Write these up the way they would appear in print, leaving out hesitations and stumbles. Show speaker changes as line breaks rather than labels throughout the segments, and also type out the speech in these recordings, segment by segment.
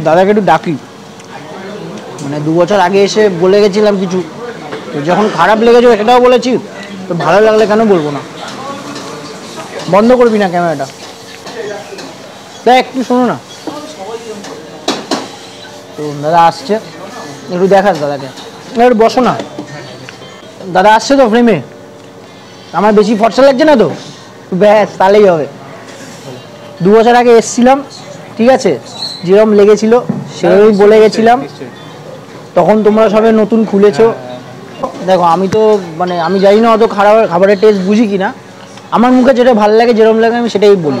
দাদাকে একটু ডাকি, মানে 2 বছর আগে এসে বলে গেছিলাম কিছু, তো যখন খারাপ লেগেছে সেটাও বলেছি, তো ভালো লাগলে কেন বলবো না। বন্ধ করবি না ক্যামেরাটা, তাই একটু শোনো না। তো দাদা আসছে, একটু দেখাস দাদাকে, একটু বসো না। দাদা আসছে তো ফ্রেমে, আমার বেশি ফর্সা লাগছে না তো, ব্যাস তাহলেই হবে। 2 বছর আগে এসছিলাম, ঠিক আছে, যেরকম লেগেছিল সেরকমই বলে গেছিলাম। তখন তোমরা সবাই নতুন খুলেছো। দেখো আমি তো মানে আমি জানি না অত খাবারের টেস্ট বুঝি কি না, আমার মুখে যেটা ভালো লাগে যেরকম লাগে আমি সেটাই বলি।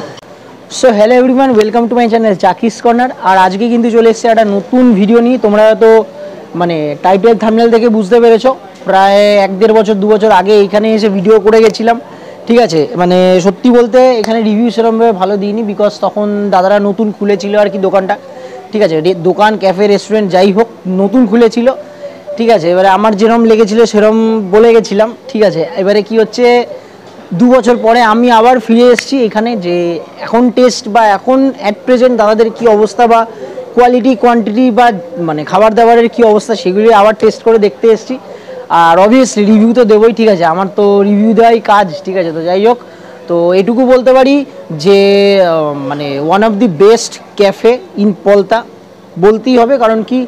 So hello everyone, welcome to my channel Chaki's corner. আর আজকে কিন্তু চলে এসেছে একটা নতুন ভিডিও নিয়ে। তোমরা তো মানে টাইটেল থাম্বনেল থেকে বুঝতে পেরেছো, প্রায় 1-1.5 বছর 2 বছর আগে এইখানে এসে ভিডিও করে গেছিলাম, ঠিক আছে। মানে সত্যি বলতে এখানে রিভিউ সেরকমভাবে ভালো দিইনি, বিকজ তখন দাদারা নতুন খুলেছিল আর কি দোকানটা, ঠিক আছে। দোকান, ক্যাফে, রেস্টুরেন্ট যাই হোক নতুন খুলেছিল, ঠিক আছে। এবারে আমার যেরকম লেগেছিলো সেরকম বলে গেছিলাম, ঠিক আছে। এবারে কি হচ্ছে, 2 বছর পরে আমি আবার ফিরে এসেছি এখানে, যে এখন টেস্ট বা এখন অ্যাট প্রেজেন্ট দাদাদের কী অবস্থা বা কোয়ালিটি কোয়ান্টিটি বা মানে খাবার দাবারের কী অবস্থা সেগুলি আবার টেস্ট করে দেখতে এসেছি। আর অবভিয়াসলি রিভিউ তো দেবোই, ঠিক আছে, আমার তো রিভিউ দেওয়াই কাজ, ঠিক আছে। তো যাই হোক, তো এটুকু বলতে পারি যে মানে one of the best cafe in Palta বলতেই হবে। কারণ কি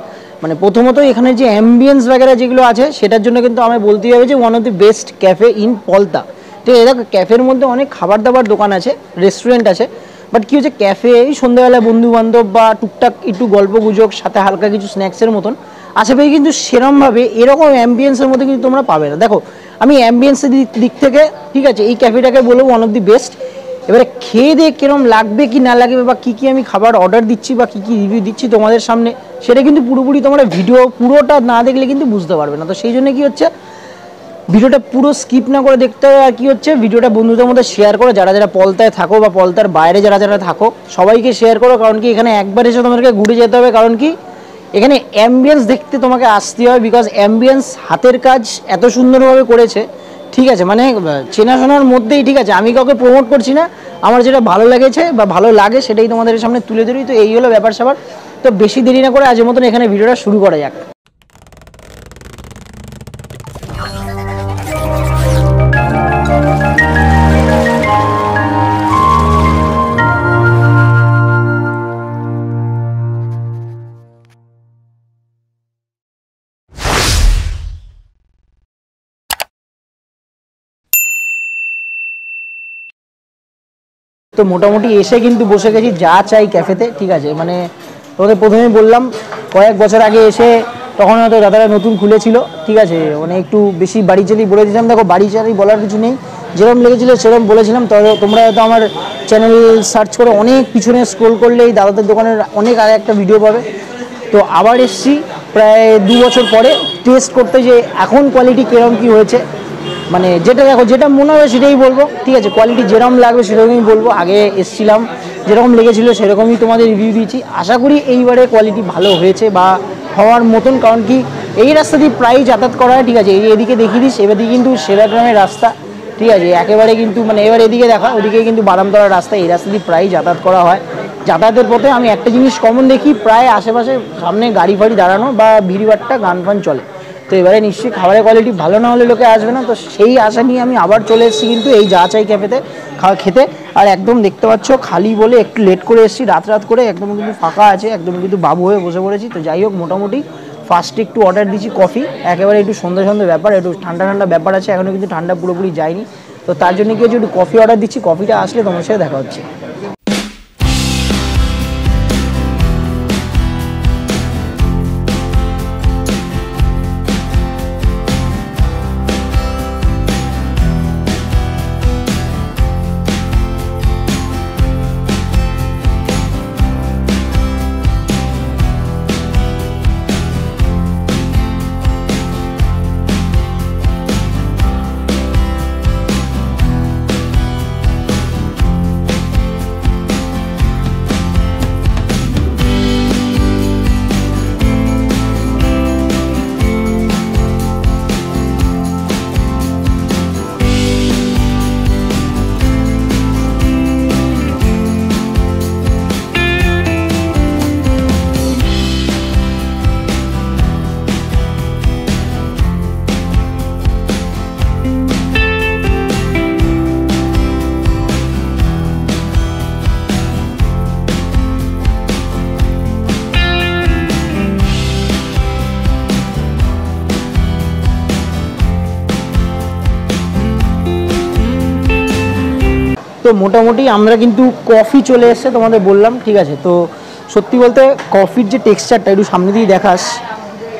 মানে প্রথমত এখানে যে অ্যাম্বিয়েন্স वगैरह যেগুলো আছে সেটার জন্য কিন্তু আমায় বলতেই হবে যে one of the best cafe in Palta. ঠিক আছে, দেখো ক্যাফের মধ্যে অনেক খাবার দাবার দোকান আছে, রেস্টুরেন্ট আছে, বাট কী হচ্ছে ক্যাফে এই সন্ধ্যাবেলা বন্ধু বান্ধব বা টুকটাক একটু গল্প গুজব সাথে হালকা কিছু স্ন্যাক্সের মতন আশেপাশে, কিন্তু সেরমভাবে এরকম অ্যাম্বিয়েন্সের মধ্যে কিন্তু তোমরা পাবে না। দেখো আমি অ্যাম্বিয়েন্সের দিক থেকে, ঠিক আছে, এই ক্যাফেটাকে বলবো ওয়ান অফ দি বেস্ট। এবারে খেয়ে দিয়ে কিরম লাগবে কি না লাগবে বা কী কী আমি খাবার অর্ডার দিচ্ছি বা কী কী রিভিউ দিচ্ছি তোমাদের সামনে, সেটা কিন্তু পুরোপুরি তোমরা ভিডিও পুরোটা না দেখলে কিন্তু বুঝতে পারবে না। তো সেই জন্য কী হচ্ছে, ভিডিওটা পুরো স্কিপ না করে দেখতে হবে। আর কী হচ্ছে, ভিডিওটা বন্ধুদের মধ্যে শেয়ার করো, যারা যারা পলতায় থাকো বা পলতার বাইরে যারা যারা থাকো সবাইকে শেয়ার করো। কারণ কি এখানে একবার এসে তোমাদেরকে ঘুরে যেতে হবে, কারণ কি এখানে অ্যাম্বিয়েন্স দেখতে তোমাকে আসতে হবে, বিকজ অ্যাম্বিয়েন্স হাতের কাজ এত সুন্দরভাবে করেছে, ঠিক আছে, মানে চেনাশোনার মধ্যেই, ঠিক আছে। আমি কাউকে প্রমোট করছি না, আমার যেটা ভালো লেগেছে বা ভালো লাগে সেটাই তোমাদের সামনে তুলে ধরি। তো এই হলো ব্যাপার স্যাপার। তো বেশি দেরি না করে আজের মতন এখানে ভিডিওটা শুরু করা যাক। তো মোটামুটি এসে কিন্তু বসে গেছি যা চাই ক্যাফেতে, ঠিক আছে। মানে তোদের প্রথমেই বললাম কয়েক বছর আগে এসে তখন হয়তো দাদারা নতুন খুলেছিল, ঠিক আছে, মানে একটু বেশি বাড়ি চালি বলে দিয়েছিলাম। দেখো বাড়ি চালি বলার কিছু নেই, যেরকম লেগেছিলো সেরকম বলেছিলাম। তবে তোমরা হয়তো আমার চ্যানেল সার্চ করে অনেক পিছনে স্ক্রোল করলে এই দাদাদের দোকানের অনেক আগে একটা ভিডিও পাবে। তো আবার এসছি প্রায় 2 বছর পরে টেস্ট করতে, যে এখন কোয়ালিটি কীরকম কী হয়েছে। মানে যেটা দেখো যেটা মনে হবে সেটাই বলবো, ঠিক আছে। কোয়ালিটি যেরকম লাগবে সেরকমই বলবো। আগে এসছিলাম যেরকম লেগেছিলো সেরকমই তোমাদের রিভিউ দিয়েছি। আশা করি এইবারে কোয়ালিটি ভালো হয়েছে বা হওয়ার মতন। কারণ কি এই রাস্তা দিয়ে প্রায়ই যাতায়াত করা হয়, ঠিক আছে। এদিকে দেখিয়ে দিস, এবার দিকে কিন্তু সেরাগ্রামের রাস্তা, ঠিক আছে, একেবারে কিন্তু মানে এবার এদিকে দেখা, ওদিকে কিন্তু বাদামতলার রাস্তা, এই রাস্তা দিয়ে প্রায়ই যাতায়াত করা হয়। যাতায়াতের পথে আমি একটা জিনিস কমন দেখি, প্রায় আশেপাশে সামনে গাড়ি ফাড়ি দাঁড়ানো বা ভিড়ভাট্টা গান ফান চলে। তো এবারে নিশ্চয়ই খাবারের কোয়ালিটি ভালো না হলে লোকে আসবে না। তো সেই আশা নিয়ে আমি আবার চলে এসেছি কিন্তু এই যা চাই ক্যাফেতে খেতে। আর একদম দেখতে পাচ্ছ খালি বলে একটু লেট করে এসেছি, রাত করে, একদম কিন্তু ফাঁকা আছে, একদম কিন্তু বাবু হয়ে বসে পড়েছি। তো যাই হোক, মোটামুটি ফার্স্টে একটু অর্ডার দিচ্ছি কফি, একেবারে একটু সন্ধ্যা ব্যাপার, একটু ঠান্ডা ব্যাপার আছে, এখনও কিন্তু ঠান্ডা পুরোপুরি যায়নি। তো তার জন্য কি হচ্ছে, একটু কফি অর্ডার দিচ্ছি, কফিটা আসলে তোমার সাথে দেখা হচ্ছে। মোটামুটি আমরা কিন্তু কফি চলে এসছে তোমাদের বললাম, ঠিক আছে। তো সত্যি বলতে কফির যে টেক্সচারটা একটু সামনে দিয়ে দেখাস,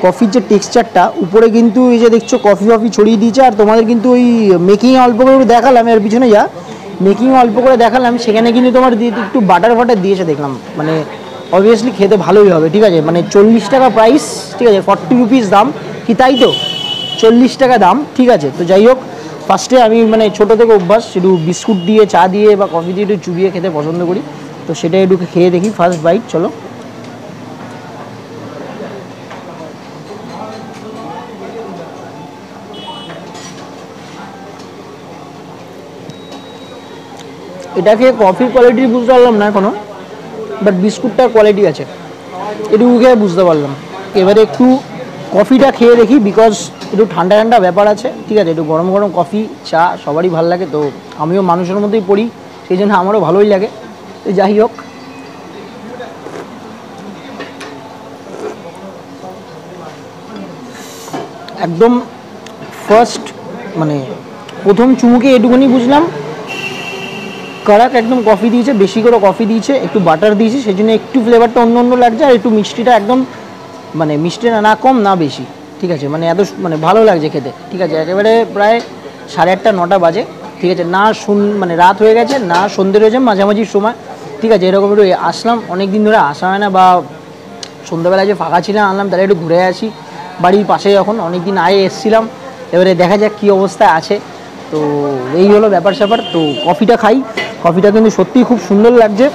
কফির যে টেক্সচারটা উপরে কিন্তু এই যে দেখছো কফি ছড়িয়ে দিয়েছে। আর তোমাদের কিন্তু ওই মেকিং অল্প করে দেখালাম, এর পিছনে যা মেকিং অল্প করে দেখালাম, সেখানে কিন্তু তোমার একটু বাটার দিয়েছে দেখলাম। মানে অবভিয়াসলি খেতে ভালোই হবে, ঠিক আছে। মানে 40 টাকা প্রাইস, ঠিক আছে, 40 রুপিস দাম, কি তাই তো 40 টাকা দাম, ঠিক আছে। তো যাই হোক, ফার্স্টে আমি মানে ছোটো থেকে অভ্যাস একটু বিস্কুট দিয়ে, চা দিয়ে বা কফি দিয়ে একটু চুবিয়ে খেতে পছন্দ করি। তো সেটা একটু খেয়ে দেখি ফার্স্ট বাইট। চলো, এটাকে কফির কোয়ালিটি বুঝতে পারলাম না এখনো, বাট বিস্কুটটার কোয়ালিটি আছে, এটুকু খেয়ে বুঝতে পারলাম। এবারে একটু কফিটা খেয়ে দেখি, বিকজ একটু ঠান্ডা ঠান্ডা ব্যাপার আছে, ঠিক আছে। একটু গরম গরম কফি চা সবারই ভালো লাগে, তো আমিও মানুষের মধ্যেই পড়ি, সেই জন্য আমারও ভালোই লাগে। তো যাই হোক, একদম ফার্স্ট মানে প্রথম চুমুকে এটুকুনি বুঝলাম, কড়াক একদম কফি দিয়েছে, বেশি করে কফি দিয়েছে, একটু বাটার দিয়েছে, সেই জন্য একটু ফ্লেভারটা অন্য অন্য লাগছে। আর একটু মিষ্টিটা একদম মানে মিষ্টি না কম না বেশি, ঠিক আছে। মানে এত মানে ভালো লাগছে খেতে, ঠিক আছে। একেবারে প্রায় 8:30 9টা বাজে, ঠিক আছে। না মানে রাত হয়ে গেছে না সন্ধ্যে হয়ে যায়, মাঝামাঝির সময়, ঠিক আছে। এরকম একটু আসলাম, অনেক দিন ধরে আসা হয় না, বা সন্ধ্যাবেলায় যে ফাঁকা ছিলাম আনলাম, তাহলে একটু ঘুরে আসি বাড়ির পাশে, যখন অনেক দিন আগে এসেছিলাম। এবারে দেখা যাক কী অবস্থায় আছে। তো এই হলো ব্যাপার স্যাপার। তো কফিটা খাই, কফিটা কিন্তু সত্যিই খুব সুন্দর লাগছে।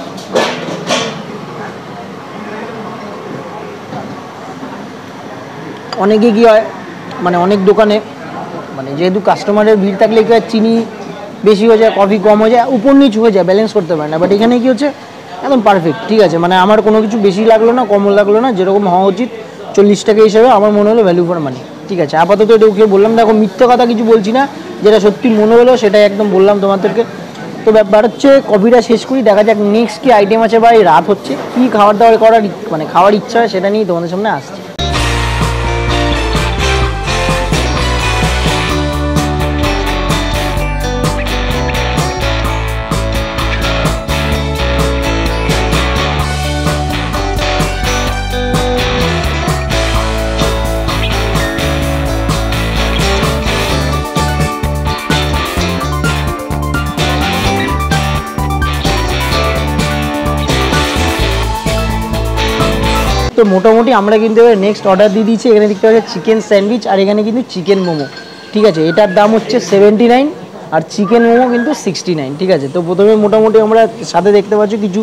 অনেকে কী হয় মানে অনেক দোকানে মানে যেহেতু কাস্টমারের ভিড় থাকলে কী হয়, চিনি বেশি হয়ে যায়, কফি কম হয়ে যায়, উপর নিচু হয়ে যায়, ব্যালেন্স করতে পারে না। বাট এখানে কী হচ্ছে একদম পারফেক্ট, ঠিক আছে। মানে আমার কোনো কিছু বেশি লাগলো না, কমও লাগলো না, যেরকম হওয়া উচিত 40 টাকা হিসেবে আমার মনে হলো ভ্যালু ফর মানি, ঠিক আছে। আপাতত এটা ওকে বললাম, দেখো মিথ্যে কথা কিছু বলছি না, যেটা সত্যি মনে হলো সেটাই একদম বললাম তোমাদেরকে। তো ব্যাপার হচ্ছে কফিটা শেষ করি, দেখা যাক নেক্সট কী আইটেম আছে, বা এই রাত হচ্ছে কী খাবার দাবার করার মানে খাওয়ার ইচ্ছা হয়, সেটা নিয়ে তোমাদের সামনে আসছে। তো মোটামুটি আমরা কিন্তু এবার নেক্সট অর্ডার দিয়ে দিয়েছি। এখানে দেখতে পাচ্ছি চিকেন স্যান্ডউইচ, আর এখানে কিন্তু চিকেন মোমো, ঠিক আছে। এটার দাম হচ্ছে 79, আর চিকেন মোমো কিন্তু 69, ঠিক আছে। তো প্রথমে মোটামুটি আমরা সাথে দেখতে পাচ্ছি কিছু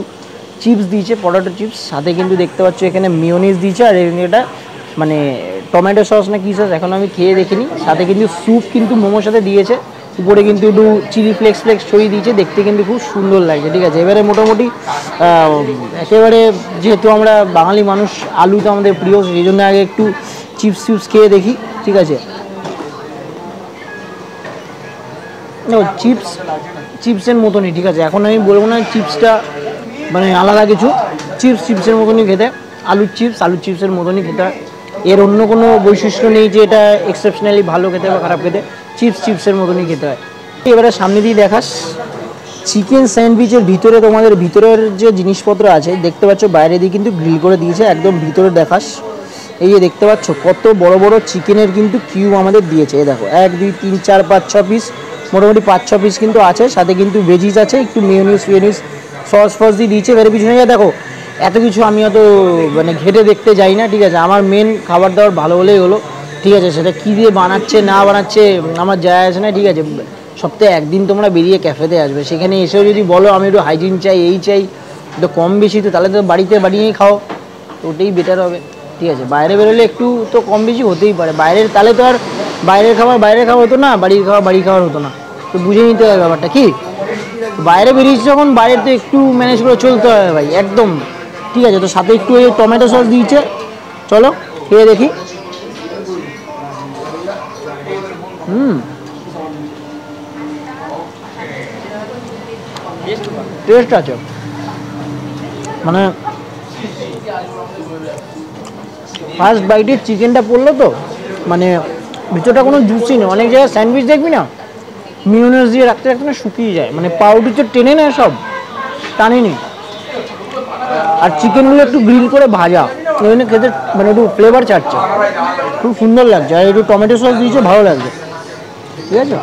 চিপস দিয়েছে, পটেটো চিপস, সাথে কিন্তু দেখতে পাচ্ছ এখানে মিওনিজ দিয়েছে, আর এটা মানে টমেটো সস না কী সস এখন আমি খেয়ে দেখিনি। সাথে কিন্তু স্যুপ কিন্তু মোমোর সাথে দিয়েছে, উপরে কিন্তু একটু চিলি ফ্লেক্স ছড়িয়ে দিয়েছে, দেখতে কিন্তু খুব সুন্দর লাগছে, ঠিক আছে। এবারে মোটামুটি একেবারে যেহেতু আমরা বাঙালি মানুষ, আলু তো আমাদের প্রিয়, সেই জন্য আগে একটু চিপস খেয়ে দেখি, ঠিক আছে। চিপসের মতনই, ঠিক আছে। এখন আমি বলবো না চিপসটা মানে আলাদা কিছু, চিপসের মতনই খেতে, আলুর চিপসের মতনই খেতে, এর অন্য কোনো বৈশিষ্ট্য নেই যে এটা এক্সেপশনালি ভালো খেতে বা খারাপ খেতে, চিপসের মতনই খেতে হয়। এবারে সামনে দিয়ে দেখাস চিকেন স্যান্ডউইচের ভিতরে, তোমাদের ভিতরের যে জিনিসপত্র আছে দেখতে পাচ্ছ, বাইরে দিয়ে কিন্তু গ্রিল করে দিয়েছে, একদম ভিতরে দেখাস, এই যে দেখতে পাচ্ছ কত বড় বড় চিকেনের কিন্তু কিউব আমাদের দিয়েছে। এই দেখো 1 2 3 4 5 6 পিস, মোটামুটি 5-6 পিস কিন্তু আছে, সাথে কিন্তু ভেজিস আছে, একটু মিওনিজ সস দিয়ে দিয়েছে। এর পিছনে যা দেখো এত কিছু আমি অত মানে ঘেটে দেখতে যাই না, ঠিক আছে। আমার মেন খাবার দাবার ভালো হলেই হলো, ঠিক আছে। সেটা কী দিয়ে বানাচ্ছে না বানাচ্ছে আমার যায় আসে না, ঠিক আছে। সপ্তাহে একদিন তোমরা বেরিয়ে ক্যাফেতে আসবে, সেখানে এসেও যদি বলো আমি একটু হাইজিন চাই, এই চাই, তো কম বেশি তো তাহলে তো বাড়িতে বানিয়েই খাও, তো ওটাই বেটার হবে, ঠিক আছে। বাইরে বেরোলে একটু তো কম বেশি হতেই পারে, বাইরের তাহলে তো আর বাইরের খাওয়া হতো না, বাড়ির খাওয়ার হতো না, তো বুঝে নিতে হবে ব্যাপারটা কি। বাইরে বেরিয়েছি যখন বাইরে তো একটু ম্যানেজ করে চলতে হবে ভাই, একদম, ঠিক আছে। তো সাথে একটু ওই টমেটো সস দিয়েছে, চলো খেয়ে দেখি। টেস্ট আছে, মানে ফার্স্ট বাইটের চিকেনটা পড়লো তো মানে ভিতরটা কোনো জুসি নেই। অনেক জায়গায় স্যান্ডউইচ দেখবি না মিউনিস দিয়ে রাখতে রাখতে না শুকিয়ে যায়, মানে পাউরুটি তো টেনে নেয় সব, টানেনি। আর চিকেনগুলো একটু গ্রিল করে ভাজা, ওই জন্য খেতে মানে একটু ফ্লেভার ছাড়ছে, খুব সুন্দর লাগছে। আর একটু টমেটো সস দিয়েছে, ভালো লাগছে। ঠিক আছে,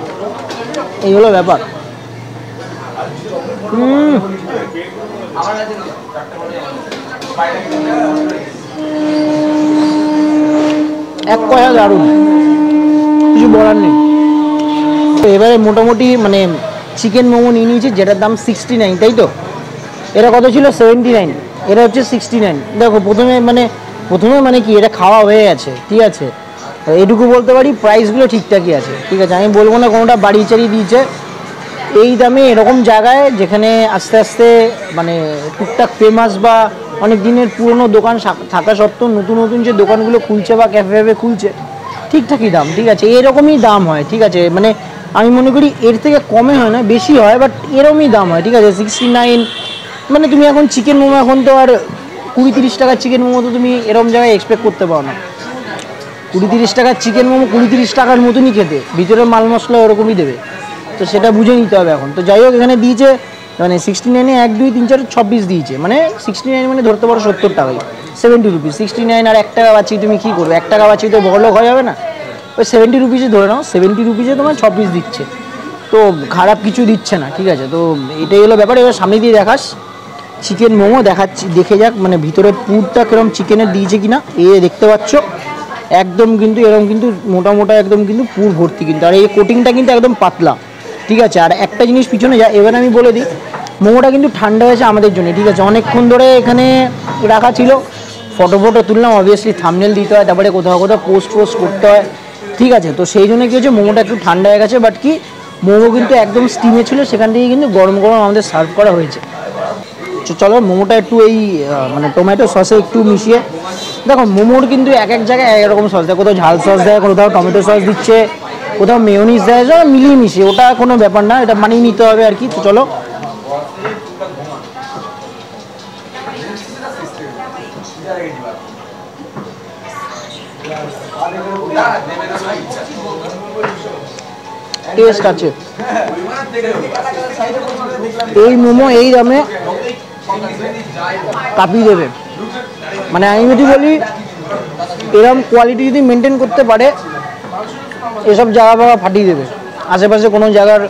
এই হলো ব্যাপার। এক কথা দারুণ, কিছু বলার নেই। তো এবারে মোটামুটি মানে চিকেন মোমো নিয়ে নিয়েছি, যেটার দাম 69, তাই তো? এটা কত ছিল? 79। এটা হচ্ছে 69। দেখো প্রথমে মানে কি, এটা খাওয়া হয়ে গেছে, ঠিক আছে। এইটুকু বলতে পারি প্রাইসগুলো ঠিকঠাকই আছে, ঠিক আছে। আমি বলবো না কোনোটা বাড়ি চাড়ি দিয়েছে। এই দামে এরকম জায়গায়, যেখানে আস্তে আস্তে মানে টুকটাক ফেমাস বা অনেক দিনের পুরনো দোকান থাকা সত্ত্বেও নতুন নতুন যে দোকানগুলো খুলছে বা ক্যাফে ফ্যাফে খুলছে, ঠিকঠাকই দাম, ঠিক আছে, এরকমই দাম হয়, ঠিক আছে। মানে আমি মনে করি এর থেকে কমে হয় না, বেশি হয়, বাট এরকমই দাম হয়, ঠিক আছে। 69 মানে তুমি এখন চিকেন মোমো, এখন তো আর 20-30 টাকার চিকেন মোমো তো তুমি এরকম জায়গায় এক্সপেক্ট করতে পারো না। 20-30 টাকার চিকেন মোমো 20-30 টাকার মতনই খেতে, ভিতরে মাল মশলা ওরকমই দেবে, তো সেটা বুঝে নিতে হবে এখন। তো যাই হোক, এখানে দিয়েছে মানে 69-এ 1, 2, 3, 4 6 পিস দিয়েছে, মানে 69 মানে ধরতে পারো 70 টাকাই, 70 রুপিস। 69 আর 1 টাকা বাঁচিয়ে তুমি কী করবে? 1 টাকা বাঁচিয়ে তো বড়লোক হয়ে যাবে না। ওই 70 রুপিসে ধরে নাও, 70 রুপিসে তোমার 6 পিস দিচ্ছে, তো খারাপ কিছু দিচ্ছে না, ঠিক আছে। তো এটাই হলো ব্যাপার। এবার সামনে দিয়ে দেখাস চিকেন মোমো, দেখাচ্ছি, দেখে যাক মানে ভিতরে পুরটা কিরকম চিকেনের দিয়েছে কিনা। দেখতে পাচ্ছ একদম কিন্তু এরকম কিন্তু মোটা মোটা একদম কিন্তু পুর ভর্তি কিন্তু, আর এই কোটিংটা কিন্তু একদম পাতলা, ঠিক আছে। আর একটা জিনিস পিছনে যায়, এবার আমি বলে দিই, মোমোটা কিন্তু ঠান্ডা হয়েছে আমাদের জন্য, ঠিক আছে। অনেকক্ষণ ধরে এখানে রাখা ছিল, ফটো তুললাম, অবভিয়াসলি থাম্বনেল দিতে হয়, তারপরে কোথাও পোস্ট করতে হয়, ঠিক আছে। তো সেই জন্য কি হচ্ছে, মোমোটা একটু ঠান্ডা হয়ে গেছে, বাট কি মোমো কিন্তু একদম স্টিমে ছিল, সেখান থেকে কিন্তু গরম গরম আমাদের সার্ভ করা হয়েছে। চলো মোমোটা একটু এই মানে টমেটো সসে একটু মিশিয়ে দেখো। মোমোর কিন্তু এক এক জায়গায় এক রকম সস দেয়, কোথাও ঝাল সস দেয়, কোথাও টমেটো সস দিচ্ছে, কোথাও মেয়োনিজ দেয়, সব মিলিয়ে মিশিয়ে, ওটা কোনো ব্যাপার না, এটা মানিয়ে নিতে হবে আর কি। তো চলো টেস্ট আছে এই মোমো এই দামে কাঁপিয়ে দেবে। মানে আমি যদি বলি এরকম কোয়ালিটি যদি মেনটেন করতে পারে, এসব জায়গা বাবা ফাটিয়ে দেবে। আশেপাশে কোনো জায়গার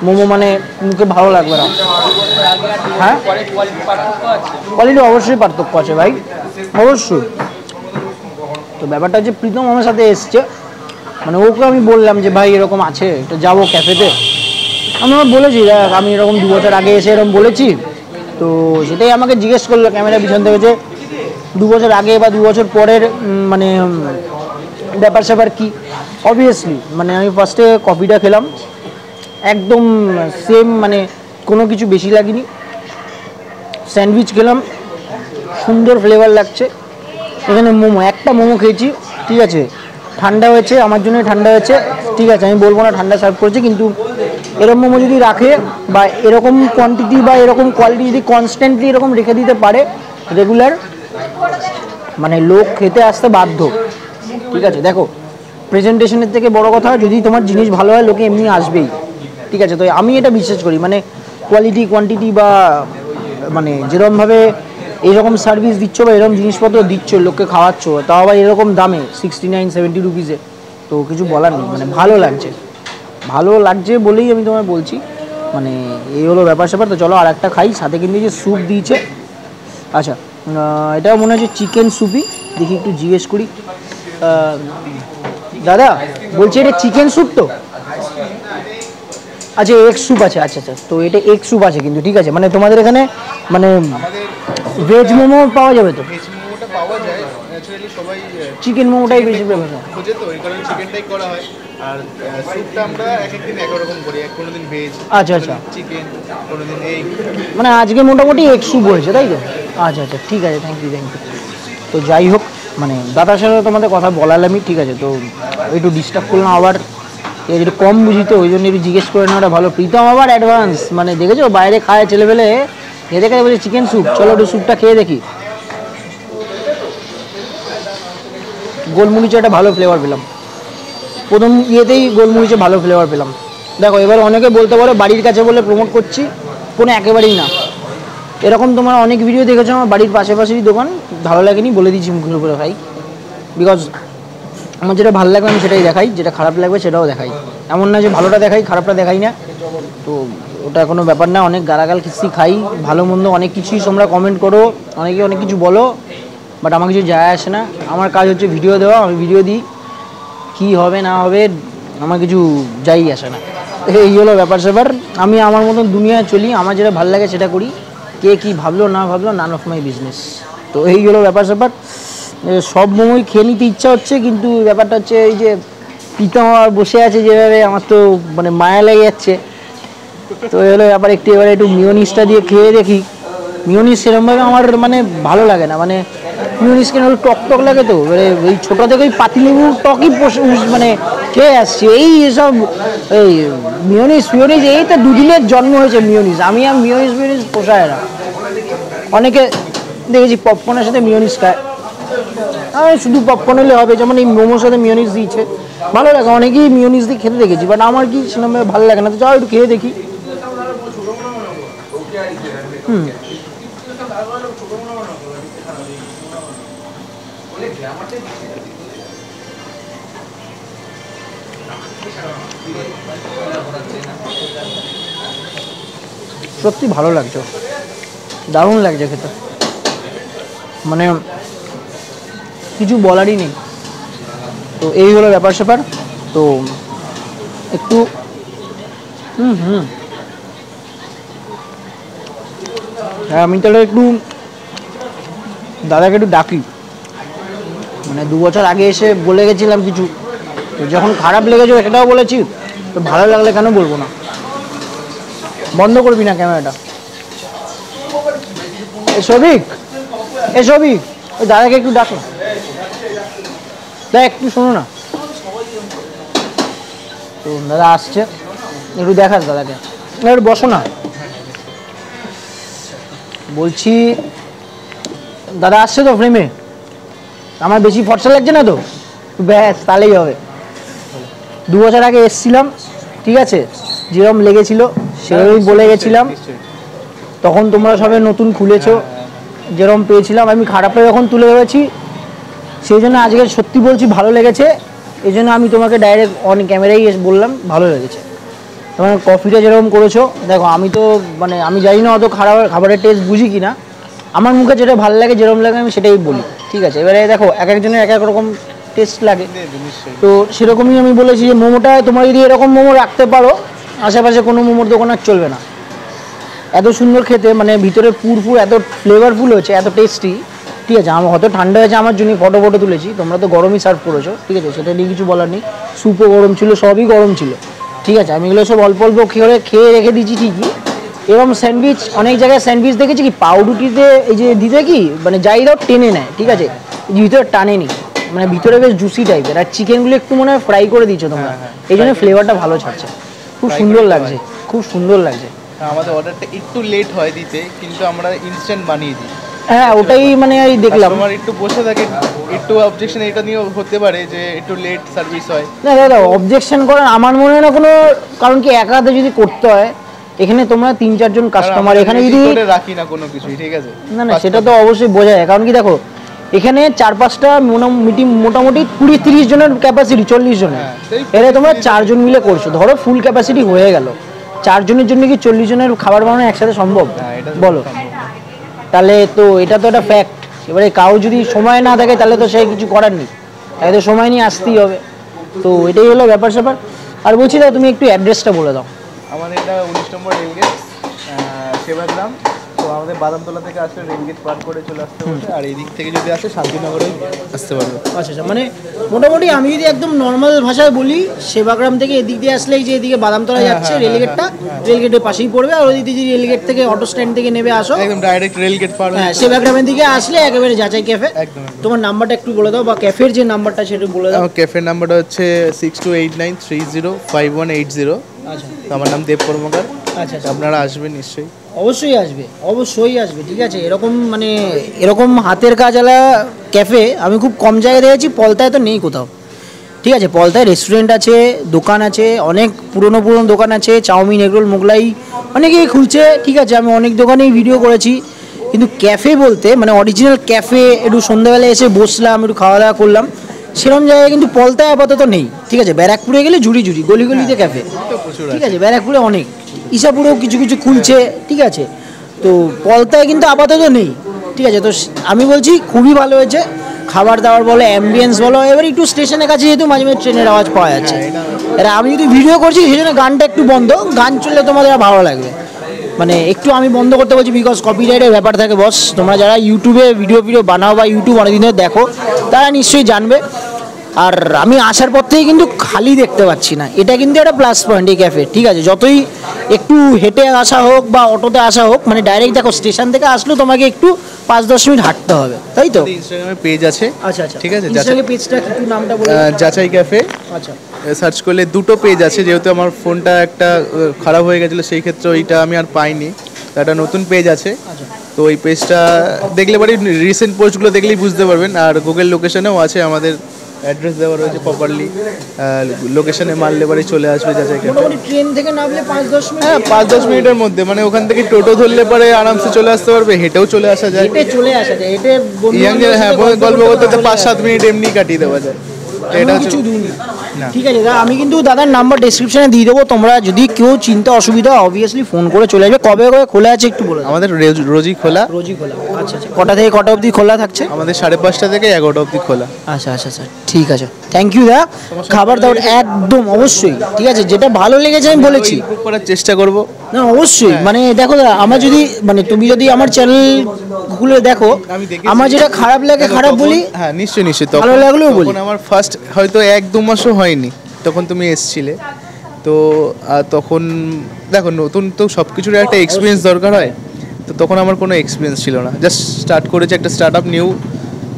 মোমো মানে মুখে ভালো লাগবে না। হ্যাঁ, কোয়ালিটি অবশ্যই পার্থক্য আছে ভাই, অবশ্যই। তো ব্যাপারটা হচ্ছে প্রীতম আমার সাথে এসছে, মানে ওকে আমি বললাম যে ভাই এরকম আছে, তো যাবো ক্যাফেতে। আমি বলেছি দেখ, আমি এরকম 2 বছর আগে এসে এরকম বলেছি, তো সেটাই আমাকে জিজ্ঞেস করলো ক্যামেরা পিছন থেকে যে 2 বছর আগে বা 2 বছর পরের মানে ব্যাপার স্যাপার কী। অবভিয়াসলি মানে আমি ফার্স্টে কফিটা খেলাম, একদম সেম, মানে কোনো কিছু বেশি লাগেনি। স্যান্ডউইচ খেলাম, সুন্দর ফ্লেভার লাগছে। এখানে মোমো, একটা মোমো খেয়েছি, ঠিক আছে, ঠান্ডা হয়েছে, আমার জন্য ঠান্ডা হয়েছে, ঠিক আছে। আমি বলবো না ঠান্ডা সার্ভ করেছে, কিন্তু এরকম মোমো যদি রাখে বা এরকম কোয়ান্টিটি বা এরকম কোয়ালিটি যদি কনস্ট্যান্টলি এরকম রেখে দিতে পারে রেগুলার, মানে লোক খেতে আসতে বাধ্য, ঠিক আছে। দেখো প্রেজেন্টেশনের থেকে বড় কথা, যদি তোমার জিনিস ভালো হয় লোকে এমনি আসবেই, ঠিক আছে। তো আমি এটা বিশ্বাস করি, মানে কোয়ালিটি কোয়ান্টিটি বা মানে যেরকমভাবে এইরকম সার্ভিস দিচ্ছ বা এরকম জিনিসপত্র দিচ্ছ, লোককে খাওয়াচ্ছ, তাও আবার এরকম দামে 69-70 রুপিসে, তো কিছু বলার নেই। মানে ভালো লাগছে বলেই আমি তোমায় বলছি, মানে এই হলো ব্যাপার স্যাপার। তো চলো আর একটা খাই, সাথে কিন্তু যে স্যুপ দিয়েছে, আচ্ছা এটা মনে হচ্ছে চিকেন স্যুপই, দেখি একটু জিজ্ঞেস করি। দাদা বলছি এটা চিকেন স্যুপ তো? আচ্ছা এগ স্যুপ আছে, আচ্ছা আচ্ছা, তো এটা এগ স্যুপ আছে কিন্তু, ঠিক আছে। মানে তোমাদের এখানে মানে ভেজ মোমো পাওয়া যাবে তো?
পাওয়া যায়, ন্যাচারালি সবাই
চিকেন মোমোটাই বেশি প্রেফার
খোঁজে, তো এই কারণে চিকেনটাই করা হয়। আর স্যুপটা আমরা এক একদিন এক রকম করি, কোনোদিন ভেজ,
আচ্ছা আচ্ছা,
চিকেন, কোনোদিন এগ।
মানে আজকে মোটামুটি এগ স্যুপ হয়েছে তাই তো? আচ্ছা আচ্ছা, ঠিক আছে, থ্যাংক ইউ। তো যাই হোক, মানে দাদার সাথে তোমাদের কথা বলালামই, ঠিক আছে। তো একটু ডিস্টার্ব করলাম আবার, একটু কম বুঝি তো, ওই জন্য একটু জিজ্ঞেস করে নেওয়াটা ভালো। প্রীতম আবার অ্যাডভান্স, মানে দেখেছো বাইরে খায় ছেলেবেলে, খেতে খেতে বলছে চিকেন স্যুপ, চলো একটু স্যুপটা খেয়ে দেখি। গোলমরিচে একটা ভালো ফ্লেভার পেলাম, প্রথম ইয়েতেই গোলমরিচে ভালো ফ্লেভার পেলাম। দেখো এবার অনেকে বলতে পারো বাড়ির কাছে বলে প্রমোট করছি, কোনো একেবারেই না। এরকম তোমরা অনেক ভিডিও দেখেছো আমার বাড়ির পাশাপাশিই দোকান, ভালো লাগেনি বলে দিচ্ছি মুখের উপরে ভাই, বিকজ আমার যেটা ভালো লাগবে আমি সেটাই দেখাই, যেটা খারাপ লাগবে সেটাও দেখাই। এমন না যে ভালোটা দেখাই খারাপটা দেখাই না, তো ওটা কোনো ব্যাপার না। অনেক গালাগাল কিস্তি খাই, ভালো মন্দ অনেক কিছুই তোমরা কমেন্ট করো, অনেকে অনেক কিছু বলো, বাট আমার কিছু যায় আসে না। আমার কাজ হচ্ছে ভিডিও দেওয়া, আমি ভিডিও দিই, কী হবে না হবে আমার কিছু যাই আসে না। এই হলো ব্যাপার স্যাপার, আমি আমার মতন দুনিয়ায় চলি, আমার যেটা ভালো লাগে সেটা করি, কে কী ভাবলো না ভাবলো নান অফ মাই বিজনেস। তো এই হলো ব্যাপার স্যাপার। সব মোমোই খেয়ে নিতে ইচ্ছা হচ্ছে, কিন্তু ব্যাপারটা হচ্ছে এই যে প্রীতম আর বসে আছে যেভাবে, আমার তো মানে মায়া লেগে যাচ্ছে। তো এই হলো ব্যাপার, এবারে একটু মিওনিসটা দিয়ে খেয়ে দেখি। মিওনিস সেরকমভাবে আমার মানে ভালো লাগে না, মানে মিওনিস কেন টক টক লাগে, তো এবারে ওই ছোটো থেকে ওই পাতিলেবুর টকই মানে খেয়ে আসছে। এই এসব এই মিওনিস এই তো দুদিনের জন্ম হয়েছে মিওনিস, আমি আর মিওনিস পোষায় না। অনেকে দেখেছি পপকর্নের সাথে মিওনিস খায়, আমি শুধু পপকর্ন হলে হবে, যেমন এই মোমোর সাথে মিওনিস দিয়েছে ভালো লাগে, অনেকেই মিওনিস দিয়ে খেতে দেখেছি, বাট আমার কি সেরকমভাবে ভালো লাগে না। তো যাও একটু খেয়ে দেখি। সত্যি ভালো লাগছে, দারুণ লাগছে খেতে, মানে কিছু বলারই নেই। তো এই হলো ব্যাপার স্যাপার। তো একটু হ্যাঁ আমি তাহলে একটু দাদাকে একটু ডাকি, মানে 2 বছর আগে এসে বলে গেছিলাম কিছু, তো যখন খারাপ লেগেছে সেটাও বলেছি, তো ভালো লাগলে কেন বলবো না। বন্ধ করবি না ক্যামেরাটা। সবিক ওই দাদাকে একটু ডাকো, একটু শোনো না। তো দাদা আসছে, একটু দেখাস দাদাকে, একটু বসো না। বলছি দাদা আসছে তো ফ্রেমে, আমার বেশি ফর্সা লাগছে না তো, ব্যাস তাহলেই হবে। 2 বছর আগে এসছিলাম, ঠিক আছে, যেরকম লেগেছিল সেরকমই বলে গেছিলাম, তখন তোমরা সবাই নতুন খুলেছো, যেরকম পেয়েছিলাম আমি খারাপটা যখন তুলে ধরেছি, সেই জন্য আজকে সত্যি বলছি ভালো লেগেছে। এই জন্য আমি তোমাকে ডাইরেক্ট অন ক্যামেরাই বললাম ভালো লেগেছে। তোমার কফিটা যেরকম করেছো, দেখো আমি তো মানে আমি জানি না অত খাবারের টেস্ট বুঝি কি না, আমার মুখে যেটা ভালো লাগে যেরকম লাগে আমি সেটাই বলি, ঠিক আছে। এবারে দেখো এক একজনের এক এক রকম টেস্ট লাগে, তো সেরকমই আমি বলেছি যে মোমোটা তোমরা যদি এরকম মোমো রাখতে পারো, আশেপাশে কোনো মোমোর দোকান আর চলবে না। এত সুন্দর খেতে, মানে ভিতরে পুরপুর এত ফ্লেভারফুল হয়েছে, এত টেস্টি, ঠিক আছে। আমার হয়তো ঠান্ডা হয়েছে আমার জন্য ফটো তুলেছি, তোমরা তো গরমই সার্ভ করেছো, ঠিক আছে, সেটা নিয়ে কিছু বলার নেই। স্যুপও গরম ছিল, সবই গরম ছিল, ঠিক আছে। আমি এগুলো সব অল্প অল্প খেয়ে রেখে দিয়েছি ঠিকই। এরকম স্যান্ডউইচ অনেক জায়গায় স্যান্ডউইচ দেখেছি কি পাউরুটিতে এই যে দিতে কি মানে যাই দাও টেনে নেয়, ঠিক আছে, ভিতরে টানেনি, মানে ভিতরে বেশ জুসি টাইপের। আর চিকেনগুলো একটু মনে হয় ফ্রাই করে দিচ্ছ তোমরা, এই জন্য ফ্লেভারটা ভালো ছাড়ছে, খুব সুন্দর লাগছে, খুব সুন্দর লাগছে।
আমাদের অর্ডারটা একটু লেট হয় দিতে, কিন্তু আমরা ইনস্ট্যান্ট বানিয়ে দিই।
হ্যাঁ ওটাই মানে দেখলাম,
আমার একটু বসে থাকে, একটু অবজেকশন এটা নিয়ে হতে পারে যে একটু লেট সার্ভিস হয়।
না দাদা অবজেকশন করার আমার মনে হয় না কোনো কারণ, কি একা হাতে যদি করতে হয়, এখানে তোমরা 3-4 জন কাস্টমার, এখানে যদি
রাখি না কোনো কিছু, ঠিক আছে,
না সেটা তো অবশ্যই বোঝা যায়। কারণ কি দেখো এখানে 4-5টা মোটামুটি 20-30 জনের ক্যাপাসিটি, 40 জনের, এরা তোমরা 4 জন মিলে করছো, ধরো ফুল ক্যাপাসিটি হয়ে গেল, 4 জনের জন্য কি 40 জনের খাবার বানানো একসাথে সম্ভব বলো? তাহলে তো এটা তো একটা ফ্যাক্ট। এবারে কাউ যদি সময় না থাকে তাহলে তো সে কিছু করার নেই, তাই তো সময় নিয়ে আসতেই হবে। তো এটাই হলো ব্যাপার স্যাপার। আর বলছি দাদা তুমি একটু অ্যাড্রেসটা বলে দাও।
আমাদের এটা 19 নম্বর রেলগেট, সেবাগ্রাম। তো আমাদের বাদামতলা থেকে আসলে রেলগেট পার করে চলে আসতে হবে, আর এই দিক থেকে যদি আসে শান্তিনগরে আসতে পারবে।
আচ্ছা, মানে মোটামুটি আমি যদি একদম নর্মাল ভাষায় বলি, সেবাগ্রাম থেকে এদিক দিয়ে আসলে এই যে এদিকে বাদামতলা যাচ্ছে রেলগেটটা, রেলগেটের পাশেই পড়বে। আর ওই দিকে যদি রেলগেট থেকে অটো স্ট্যান্ড থেকে নেমে আসো,
একদম ডাইরেক্ট রেলগেট পার হয়ে
সেবাগ্রামের দিকে আসলে একেবারে যাচাই ক্যাফে। একদম। তোমার নাম্বারটা একটু বলে দাও, বা ক্যাফের যে নাম্বারটা সেটা বলে দাও।
আমার ক্যাফের নাম্বারটা হচ্ছে 6289305180। আচ্ছা, আমার নাম দেব কর্মকার। আচ্ছা, আপনারা আসবেন নিশ্চয়ই,
অবশ্যই আসবে, ঠিক আছে। এরকম মানে এরকম হাতের কাজওয়ালা ক্যাফে আমি খুব কম জায়গায় দেখেছি, পলতায় তো নেই কোথাও, ঠিক আছে, পলতায় রেস্টুরেন্ট আছে, দোকান আছে, অনেক পুরনো পুরনো দোকান আছে, চাউমিন, এগরোল, মোগলাই অনেকেই খুলছে। ঠিক আছে, আমি অনেক দোকানেই ভিডিও করেছি, কিন্তু ক্যাফে বলতে মানে অরিজিনাল ক্যাফে একটু সন্ধ্যাবেলায় এসে বসলাম, একটু খাওয়া দাওয়া করলাম, সেরকম জায়গায় কিন্তু পলতায় আপাতত নেই। ঠিক আছে, ব্যারাকপুরে গেলে ঝুড়ি ঝুড়ি গলি গলিতে ক্যাফে, ঠিক আছে, ব্যারাকপুরে অনেক, ইসাপুরেও কিছু কিছু খুলছে। ঠিক আছে, তো পলতায় কিন্তু আপাতত নেই। ঠিক আছে, তো আমি বলছি খুবই ভালো হয়েছে, খাবার দাবার বলো, অ্যাম্বিয়েন্স বলো, এবার একটু স্টেশনের কাছে যেহেতু মাঝে মাঝে ট্রেনের আওয়াজ পাওয়া যাচ্ছে, এবার আমি যদি ভিডিও করছি সেই জন্য গানটা একটু বন্ধ, গান চললে তোমাদের ভালো লাগবে, মানে একটু আমি বন্ধ করতে বলছি বিকজ কপিরাইটের ব্যাপার থাকে বস। তোমরা যারা ইউটিউবে ভিডিও বানাও বা ইউটিউব অনেকদিন ধরে দেখো তারা নিশ্চয়ই জানবে। আর আমি আসার পর থেকেই কিন্তু খালি দেখতে পাচ্ছি না, এটা কিন্তু একটা প্লাস পয়েন্ট এই ক্যাফে। ঠিক আছে, যতই একটু হেঁটে আসা হোক বা অটোতে আসা হোক, মানে ডাইরেক্ট দেখো স্টেশন থেকে আসলেও তোমাকে একটু 5-10 মিনিট হাঁটতে হবে, তাই তো?
ইনস্টাগ্রামে পেজ আছে।
আচ্ছা আচ্ছা,
ঠিক আছে,
ইনস্টাগ্রামে পেজটা কি নামটা বলে?
যাচাই ক্যাফে।
আচ্ছা,
সার্চ করলে দুটো পেজ আছে, যেহেতু আমার ফোনটা একটা খারাপ হয়ে গেছিলো সেই ক্ষেত্রে ওইটা আমি আর পাইনি, তো একটা নতুন পেজ আছে। তো ওই পেজটা দেখলে পরে রিসেন্ট পোস্টগুলো দেখলেই বুঝতে পারবেন। আর গুগল লোকেশনেও আছে, আমাদের অ্যাড্রেস দেওয়া রয়েছে প্রপারলি, লোকেশনে মারলে পরে চলে আসবে যাচাই ক্যাফে।
ট্রেন থেকে নামলে 5-10 মিনিট,
হ্যাঁ 5-10 মিনিটের মধ্যে, মানে ওখান থেকে টোটো ধরলে পরে আরামসে চলে আসতে পারবে, হেঁটেও চলে আসা যায়।
হেঁটে চলে আসা যায়, হেঁটে
হ্যাঁ, গল্প করতে 5-7 মিনিট এমনি কাটিয়ে দেওয়া যায়। এটা
কিছু দূর না। ঠিক আছে দাদা, আমি কিন্তু দাদার নাম্বার ডেসক্রিপশনে দিয়ে দেবো, তোমরা যদি কেউ চিন্তা অসুবিধা অবভিয়াসলি ফোন করে চলে আসবে। কবে কবে খোলা আছে একটু বলে?
আমাদের রোজই খোলা।
রোজই খোলা, আচ্ছা আচ্ছা। কটা থেকে কটা অবধি খোলা থাকছে?
আমাদের 5:30 থেকে 11টা অবধি খোলা।
আচ্ছা আচ্ছা আচ্ছা, ঠিক আছে, থ্যাংক ইউ দা। খাবার দাবার একদম অবশ্যই ঠিক আছে, যেটা ভালো লেগেছে আমি বলেছি
ইমপ্রুভ করার চেষ্টা করব।
না অবশ্যই, মানে দেখো দাদা, আমার যদি মানে তুমি যদি আমার চ্যানেল খুলে দেখো, আমার যেটা খারাপ লাগে খারাপ বলি।
হ্যাঁ নিশ্চয়ই নিশ্চয়ই,
ভালো লাগলেও বলি।
তখন আমার ফার্স্ট হয়তো 1-2 মাসও হয়নি তখন তুমি এসছিলে, তো তখন দেখো নতুন তো সব কিছুর একটা এক্সপিরিয়েন্স দরকার হয়, তো তখন আমার কোনো এক্সপিরিয়েন্স ছিল না, জাস্ট স্টার্ট করেছে একটা স্টার্ট আপ নিউ,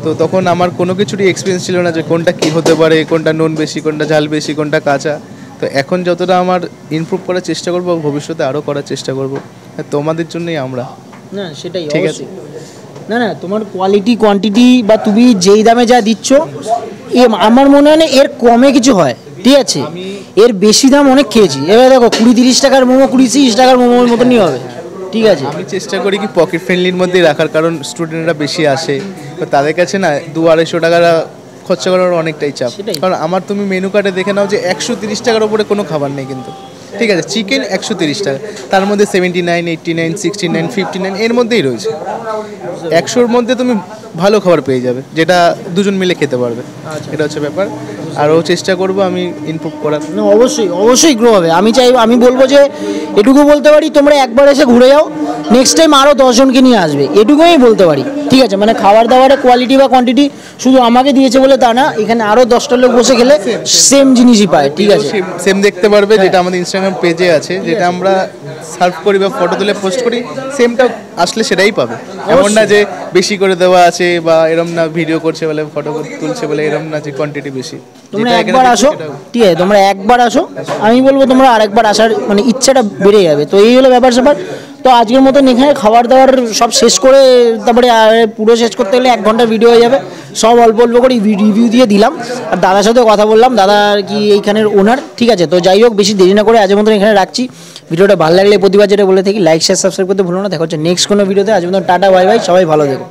তো তখন আমার কোনো কিছুরই এক্সপিরিয়েন্স ছিল না যে কোনটা কী হতে পারে, কোনটা নুন বেশি, কোনটা ঝাল বেশি, কোনটা কাঁচা। তো এখন যতটা আমার ইমপ্রুভ করার চেষ্টা করবো, ভবিষ্যতে আরও করার চেষ্টা করব, তোমাদের জন্যই আমরা।
না সেটাই
ঠিক আছে।
না না, তোমার কোয়ালিটি কোয়ান্টিটি বা তুমি যেই দামে যা দিচ্ছ, আমার মনে হয় না এর কমে কিছু হয়। ঠিক আছে, এর বেশি দাম অনেক খেয়েছি। এবার দেখো 20-30 টাকার মোমো 20-30 টাকার মোমোর মতনই হবে। ঠিক আছে,
আমি চেষ্টা করি কি পকেট ফ্রেন্ডলির মধ্যেই রাখার, কারণ স্টুডেন্টরা বেশি আসে, তো তাদের কাছে না 200-250 টাকা খরচা করার অনেকটাই চাপ। কারণ আমার তুমি মেনু কার্ডে দেখে নাও যে 130 টাকার ওপরে কোনো খাবার নেই কিন্তু। ঠিক আছে, চিকেন 130 টাকা, তার মধ্যে 79, 89, 69, 59 এর মধ্যেই রয়েছে। 100-র মধ্যে তুমি ভালো খাবার পেয়ে যাবে, যেটা দুজন মিলে খেতে পারবে। এটা হচ্ছে ব্যাপার, আরও চেষ্টা করব আমি ইমপ্রুভ করার।
না অবশ্যই অবশ্যই গ্রো হবে। আমি বলবো যে এটুকু বলতে পারি, তোমরা একবার এসে ঘুরে যাও, নেক্সট টাইম আরও 10 জনকে নিয়ে আসবে, এটুকুই বলতে পারি। ঠিক আছে, মানে খাবার দাবারের কোয়ালিটি বা কোয়ান্টিটি শুধু আমাকে দিয়েছে বলে তা না, এখানে আরও 10টা লোক বসে খেলে সেম জিনিসই পায়। ঠিক আছে,
সেম দেখতে পারবে, যেটা আমাদের ইনস্টাগ্রাম পেজে আছে, যেটা আমরা সার্ভ করি বা ফটো তুলে পোস্ট করি, সেমটা আসলে সেটাই পাবে। এমন না যে বেশি করে দেওয়া আছে বা এরম না, ভিডিও করছে বলে ফটো তুলছে বলে এরম না যে কোয়ান্টিটি বেশি।
তোমরা একবার আসো, ঠিক আছে, তোমরা একবার আসো, আমি বলবো তোমরা আরেকবার আসার মানে ইচ্ছাটা বেড়ে যাবে। তো এই হলো ব্যাপার স্যাপার। তো আজকের মতন এখানে খাবার দাবার সব শেষ করে, তারপরে পুরো শেষ করতে গেলে 1 ঘন্টা ভিডিও হয়ে যাবে। সব অল্প অল্প করে রিভিউ দিয়ে দিলাম, আর দাদার সাথে কথা বললাম, দাদা কি এইখানের ওনার। ঠিক আছে, তো যাই হোক, বেশি দেরি না করে আজকের মতন এখানে রাখছি। ভিডিওটা ভালো লাগলে প্রতিবার যেটা বলে থাকি, লাইক শেয়ার সাবস্ক্রাইব করতে ভুলো না। দেখা হচ্ছে নেক্সট কোনো ভিডিওতে। আজ মতন টাটা, বাই বাই, সবাই ভালো থেকো।